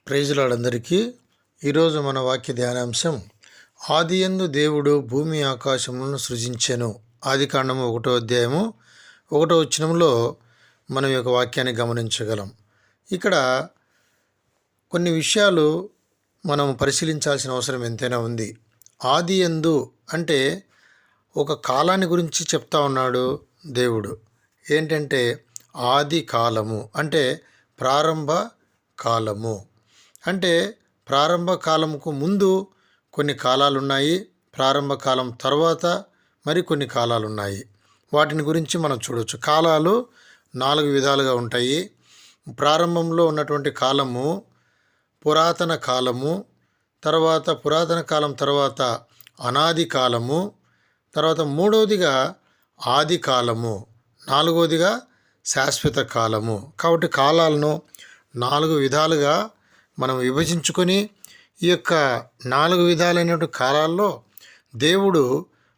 Praise lord అందరికీ. ఈరోజు మన వాక్య ధ్యానాంశం, ఆదియందు దేవుడు భూమి ఆకాశములను సృజించెను. ఆదికాండము 1వ అధ్యాయము 1వ వచనంలో మనం ఈ యొక్క వాక్యాన్ని గమనించగలం. ఇక్కడ కొన్ని విషయాలు మనం పరిశీలించాల్సిన అవసరం ఎంతైనా ఉంది. ఆదియందు అంటే ఒక కాలాన్ని గురించి చెప్తా ఉన్నాడు దేవుడు. ఏంటంటే ఆది కాలము అంటే ప్రారంభ కాలము. అంటే ప్రారంభ కాలంకు ముందు కొన్ని కాలాలు ఉన్నాయి, ప్రారంభ కాలం తర్వాత మరి కొన్ని కాలాలు ఉన్నాయి. వాటిని గురించి మనం చూడవచ్చు. కాలాలు 4 విధాలుగా ఉంటాయి. ప్రారంభంలో ఉన్నటువంటి కాలము పురాతన కాలము, తర్వాత పురాతన కాలం తర్వాత అనాది కాలము, తర్వాత మూడవదిగా ఆది కాలము, నాలుగవదిగా శాశ్వత కాలము. కాబట్టి కాలాలను 4 విధాలుగా మనం విభజించుకొని ఈ యొక్క 4 విధాలైనటువంటి కాలాల్లో దేవుడు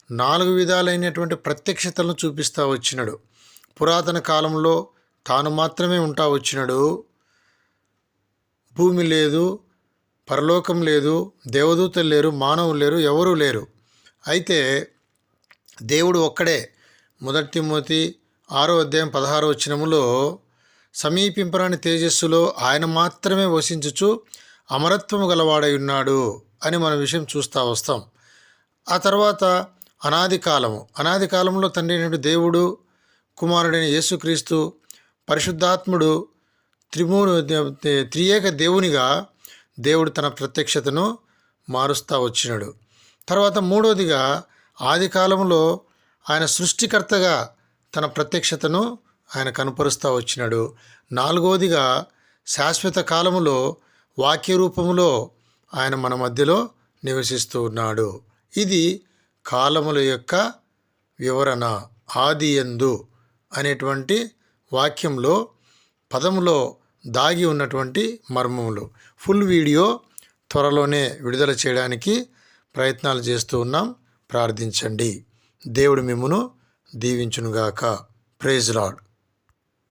4 విధాలైనటువంటి ప్రత్యక్షతలను చూపిస్తూ వచ్చినాడు. పురాతన కాలంలో తాను మాత్రమే ఉంటా వచ్చినాడు. భూమి లేదు, పరలోకం లేదు, దేవదూతలు లేరు, మానవులు లేరు, ఎవరూ లేరు. అయితే దేవుడు ఒక్కడే. 1 తిమోతి 6వ అధ్యాయం 16వ వచనములో సమీపింపరాని తేజస్సులో ఆయన మాత్రమే వసించుచు అమరత్వము గలవాడై ఉన్నాడు అని మన విషయం చూస్తూ వస్తాం. ఆ తర్వాత అనాది కాలంలో తండ్రి అయినటువంటి దేవుడు, కుమారుడైన యేసుక్రీస్తు, పరిశుద్ధాత్ముడు, త్రియేక దేవునిగా దేవుడు తన ప్రత్యక్షతను మారుస్తూ వచ్చినాడు. తర్వాత మూడవదిగా ఆది కాలంలో ఆయన సృష్టికర్తగా తన ప్రత్యక్షతను ఆయన కనుపరుస్తూ వచ్చినాడు. నాలుగవదిగా శాశ్వత కాలములో వాక్య రూపములో ఆయన మన మధ్యలో నివసిస్తూ ఉన్నాడు. ఇది కాలముల యొక్క వివరణ. ఆదియందు అనేటువంటి వాక్యంలో పదములో దాగి ఉన్నటువంటి మర్మములు. ఫుల్ వీడియో త్వరలోనే విడుదల చేయడానికి ప్రయత్నాలు చేస్తూ ఉన్నాం. ప్రార్థించండి. దేవుడు మిమ్మును దీవించునుగాక. Praise lord.